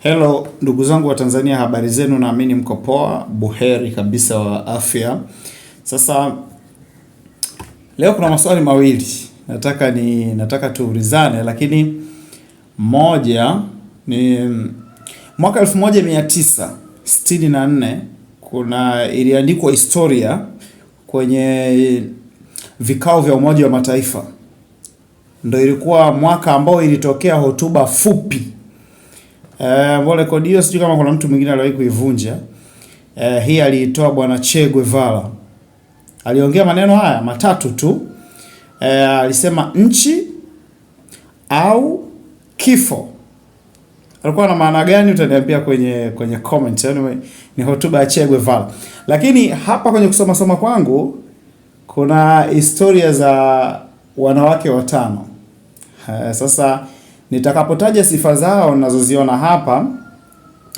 Hello ndugu zangu wa Tanzania, habari zenu? Naamini mko poa, buheri kabisa wa afya. Sasa leo kuna maswali mawili nataka tuulizane, lakini moja ni mwaka 1964 iliandikwa historia kwenye vikao vya Umoja wa Mataifa. Ndio ilikuwa mwaka ambao ilitokea hotuba fupi. Rekodi hiyo sijui kama kuna mtu mwingine aliwahi kuivunja. Hii aliitoa bwana Che Guevara. Aliongea maneno haya matatu tu. Alisema nchi au kifo. Alikuwa na maana gani? Utaniambia kwenye comment. Anyway, ni hotuba ya Che Guevara. Lakini hapa kwenye kusoma kwangu kuna historia za wanawake watano. Sasa nitakapotaja sifa zao ninazoziona hapa,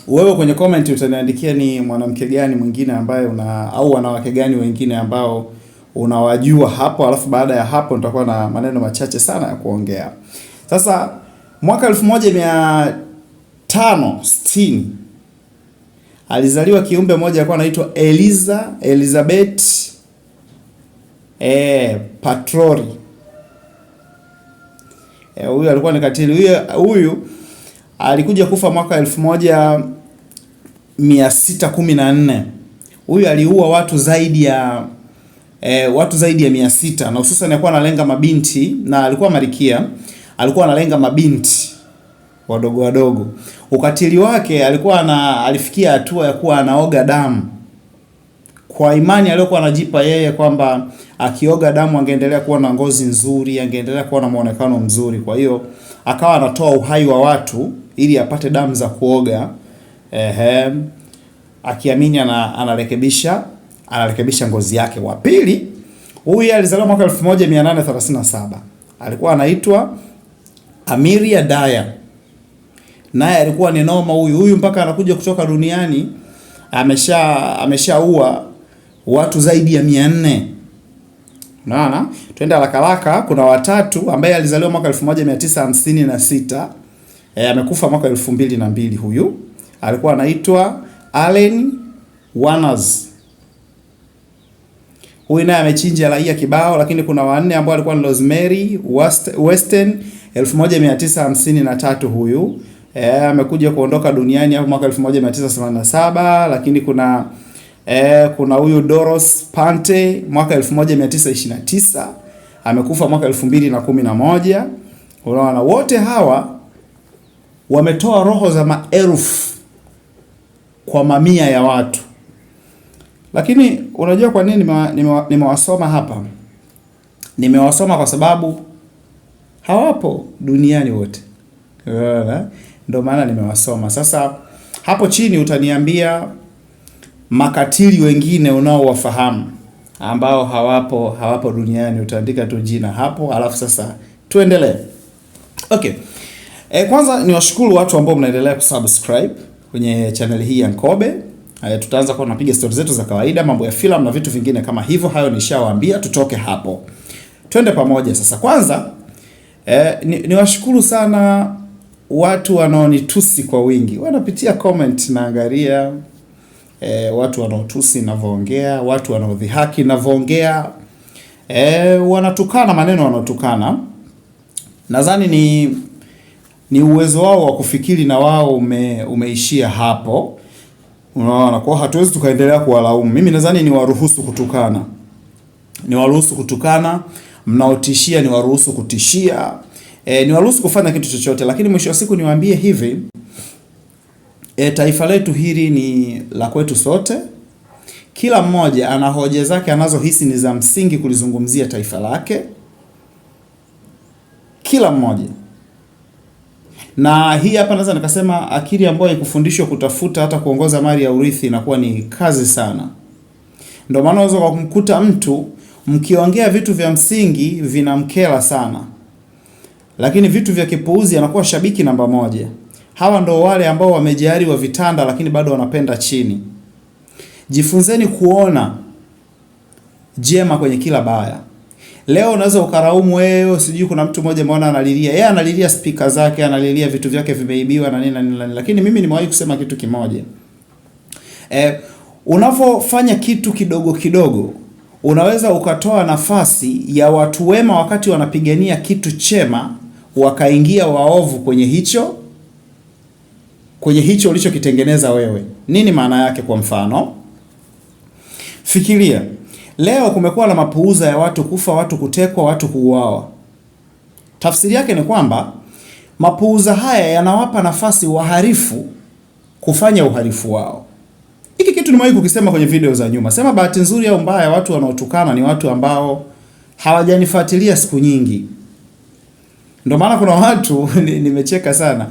wewe kwenye comment utaniandikia ni mwanamke gani mwingine ambaye au wanawake gani wengine ambao unawajua hapo, alafu baada ya hapo nitakuwa na maneno machache sana ya kuongea. Sasa mwaka 1560 alizaliwa kiumbe mmoja alikuwa anaitwa Elizabeth Patrori. Huyu alikuwa ni katili. Huyu alikuja kufa mwaka 1614. Huyu aliua watu zaidi ya 600, na hususan alikuwa analenga mabinti, na alikuwa malikia, alikuwa analenga mabinti wadogo. Ukatili wake alifikia hatua ya kuwa anaoga damu kwa imani aliyokuwa anajipa yeye kwamba akioga damu angeendelea kuwa na ngozi nzuri, angeendelea kuwa na muonekano mzuri. Kwa hiyo akawa anatoa uhai wa watu ili apate damu za kuoga, akiamini anarekebisha ngozi yake. Wa pili, huyu alizaliwa mwaka 1837. Alikuwa anaitwa Amiria Daya. Naye alikuwa ni noma huyu mpaka anakuja kutoka duniani ameshaua watu zaidi ya 400. Unaona? Twende haraka. Kuna watatu ambaye alizaliwa mwaka 1956, amekufa mwaka 2002. Huyu alikuwa anaitwa Allen Warners. Huyu naye amechinja raia kibao. Lakini kuna wanne ambao alikuwa ni Rosemary Weston 1953. Huyu amekuja kuondoka duniani hapo mwaka 1987. Lakini kuna huyu Doros Pante mwaka 1929, amekufa mwaka 2011. Unaona, wote hawa wametoa roho za maelfu kwa mamia ya watu. Lakini unajua kwa nini nimewasoma hapa? Nimewasoma kwa sababu hawapo duniani wote. Ndio maana nimewasoma. Sasa hapo chini utaniambia makatili wengine unaowafahamu ambao hawapo duniani, utaandika tu jina hapo, alafu sasa tuendelee. Okay. Kwanza niwashukuru watu ambao mnaendelea kusubscribe kwenye channel hii ya Nkobe. Tutaanza kwa napiga stories zetu za kawaida, mambo ya filamu na vitu vingine kama hivyo. Hayo nishawaambia, tutoke hapo. Twende pamoja sasa. Kwanza niwashukuru sana watu wanaonitusi kwa wingi. Wanapitia comment naangalia, watu wanaotusi ninavyoongea, watu wanaodhihaki ninavyoongea, wanatukana maneno wanaotukana. Nadhani ni uwezo wao wa kufikiri na wao umeishia hapo. Unaona, kwa hatuwezi tukaendelea kuwalaumu. Mimi nadhani ni waruhusu kutukana, mnaotishia ni waruhusu kutishia, ni waruhusu kufanya kitu chochote. Lakini mwisho wa siku niwaambie hivi, taifa letu hili ni la kwetu sote. Kila mmoja ana hoja zake anazohisi ni za msingi kulizungumzia taifa lake, kila mmoja. Na hii hapa naweza nikasema akili ambayo ikufundishwa kutafuta hata kuongoza mali ya urithi inakuwa ni kazi sana. Ndio maana unaweza kumkuta mtu mkiongea vitu vya msingi vinamkera sana, lakini vitu vya kipuuzi anakuwa shabiki namba moja. Hawa ndo wale ambao wamejaliwa vitanda lakini bado wanapenda chini. Jifunzeni kuona jema kwenye kila baya. Leo unaweza ukaraumu wewe, sijui kuna mtu mmoja mbona analilia. Yeye analilia speaker zake, analilia vitu vyake vimeibiwa na nini na nini. Lakini mimi nimewahi kusema kitu kimoja. Unapofanya kitu kidogo kidogo, unaweza ukatoa nafasi ya watu wema wakati wanapigania kitu chema, wakaingia waovu kwenye hicho ulichokitengeneza wewe. Nini maana yake? Kwa mfano, fikiria leo kumekuwa na mapuuza ya watu kufa, watu kutekwa, watu kuuawa. Tafsiri yake ni kwamba mapuuza haya yanawapa nafasi wahalifu kufanya uhalifu wao. Hiki kitu nimewahi kukisema kwenye video za nyuma. Sema bahati nzuri au mbaya, watu wanaotukana ni watu ambao hawajanifuatilia siku nyingi. Ndio maana kuna watu nimecheka sana.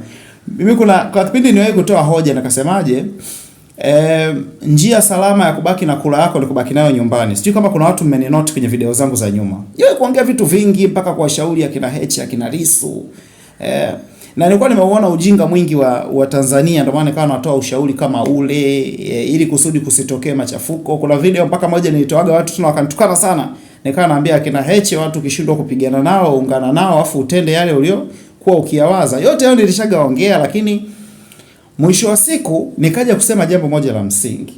Mimi kwa kipindi niwahi kutoa hoja nikasemaje, njia salama ya kubaki na kula yako ni kubaki nayo nyumbani. Sijui kama kuna watu mmeninote kwenye video zangu za nyuma. Yeye kuongea vitu vingi mpaka kuwashauri akina Heche, akina Lissu. Na nilikuwa nimeuona ujinga mwingi wa Tanzania, ndio maana nikawa natoa ushauri kama ule ili kusudi kusitokee machafuko. Kuna video mpaka moja nilitoaga watu tuna wakanitukana sana. Nikawa naambia akina Heche, watu kishindwa kupigana nao, ungana nao afu utende yale uliokuwa ukiyawaza. Yote hayo nilishagaongea, lakini mwisho wa siku nikaja kusema jambo moja la msingi.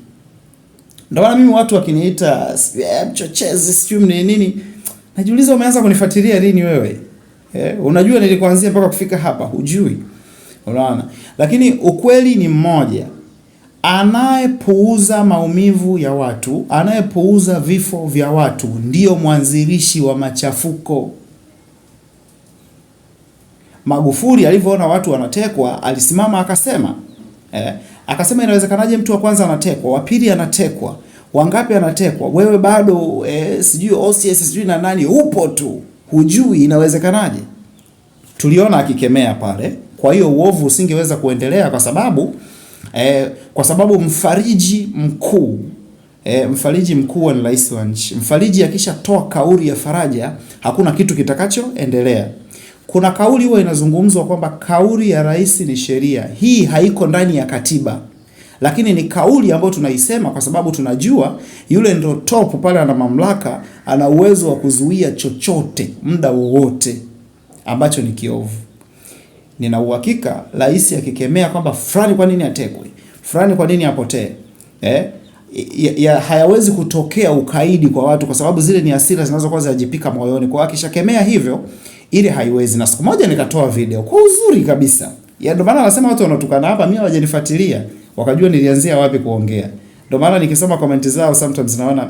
Ndio maana mimi watu wakiniita mchochezi sijui nini, najiuliza umeanza kunifuatilia lini wewe? Unajua nilikuanzia mpaka kufika hapa? Hujui. Unaona? Lakini ukweli ni mmoja. Anayepuuza maumivu ya watu, anayepuuza vifo vya watu ndiyo mwanzilishi wa machafuko. Magufuli alivyoona watu wanatekwa, alisimama akasema inawezekanaje mtu wa kwanza anatekwa, wa pili anatekwa, wangapi anatekwa, wewe bado sijui OCS sijui na nani upo tu, hujui inawezekanaje? Tuliona akikemea pale. Kwa hiyo uovu usingeweza kuendelea kwa sababu mfariji mkuu ni rais wa nchi. Mfariji akishatoa kauli ya faraja, hakuna kitu kitakachoendelea. Kuna kauli huwa inazungumzwa kwamba kauli ya rais ni sheria. Hii haiko ndani ya katiba, lakini ni kauli ambayo tunaisema kwa sababu tunajua yule ndo top pale, ana mamlaka, ana uwezo wa kuzuia chochote muda wowote ambacho ni kiovu. Nina uhakika rais akikemea kwamba fulani kwa nini atekwe, fulani kwa nini apotee, hayawezi kutokea ukaidi kwa watu, kwa sababu zile ni hasira zinazokuwa zinajipika moyoni. Kwa akishakemea hivyo, ile haiwezi. Na siku moja nikatoa video kwa uzuri kabisa. Ndio maana nasema watu wanatukana hapa, mimi hawajanifuatilia wakajua nilianzia wapi kuongea. Ndio maana nikisoma comment zao sometimes naona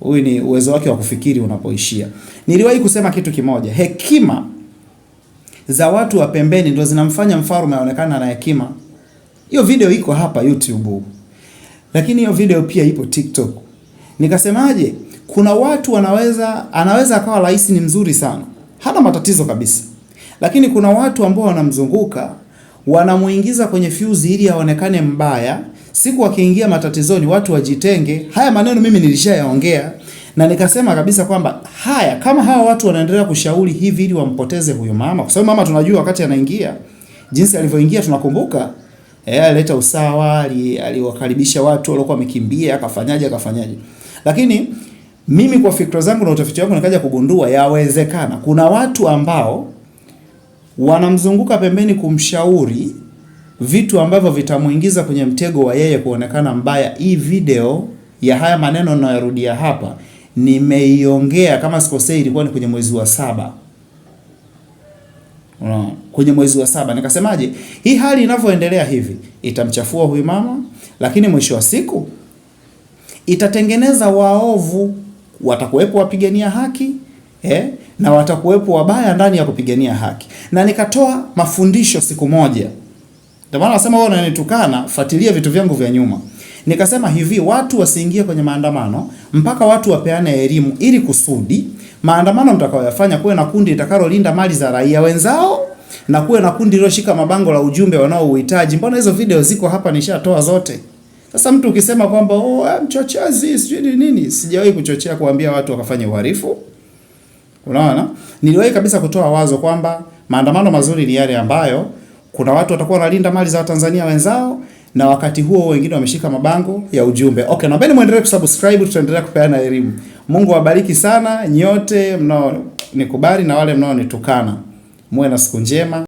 huyu ni uwezo wake wa kufikiri unapoishia. Niliwahi kusema kitu kimoja, hekima za watu wa pembeni ndio zinamfanya mfalme aonekane na hekima. Hiyo video iko hapa YouTube. Lakini hiyo video pia ipo TikTok. Nikasemaje? Kuna watu anaweza akawa rais ni mzuri sana, hana matatizo kabisa. Lakini kuna watu ambao wanamzunguka, wanamuingiza kwenye fuse ili aonekane mbaya. Siku akiingia matatizoni watu wajitenge. Haya maneno mimi nilishayaongea na nikasema kabisa kwamba kama hawa watu wanaendelea kushauri hivi ili wampoteze huyo mama, kwa sababu mama tunajua wakati anaingia, jinsi alivyoingia tunakumbuka, alileta usawa, aliwakaribisha watu waliokuwa wamekimbia, akafanyaje. Lakini mimi kwa fikra zangu na utafiti wangu nikaja kugundua yawezekana kuna watu ambao wanamzunguka pembeni kumshauri vitu ambavyo vitamuingiza kwenye mtego wa yeye kuonekana mbaya. Hii video ya haya maneno ninayorudia hapa nimeiongea, kama sikosei ilikuwa ni kwenye mwezi wa 7. Kwenye mwezi wa 7 nikasemaje, hii hali inavyoendelea hivi itamchafua huyu mama, lakini mwisho wa siku itatengeneza waovu. Watakuwepo wapigania haki na watakuwepo wabaya ndani ya kupigania haki. Na nikatoa mafundisho siku moja. Ndio maana nasema wewe unanitukana, fuatilia vitu vyangu vya nyuma. Nikasema hivi, watu wasiingie kwenye maandamano mpaka watu wapeane elimu, ili kusudi maandamano mtakaoyafanya kuwe na kundi litakalolinda mali za raia wenzao na kuwe na kundi liloshika mabango la ujumbe wanaouhitaji. Mbona hizo video ziko hapa, nishatoa zote. Sasa mtu ukisema kwamba mchochezi sijui nini, sijawahi kuchochea kuambia watu wakafanye uhalifu. Unaona? Niliwahi kabisa kutoa wazo kwamba maandamano mazuri ni yale ambayo kuna watu watakuwa wanalinda mali za Watanzania wenzao na wakati huo wengine wameshika mabango ya ujumbe. Okay, naombeni muendelee kusubscribe, tutaendelea kupeana elimu. Mungu awabariki sana nyote mnao nikubali na wale mnao nitukana. Muwe na siku njema.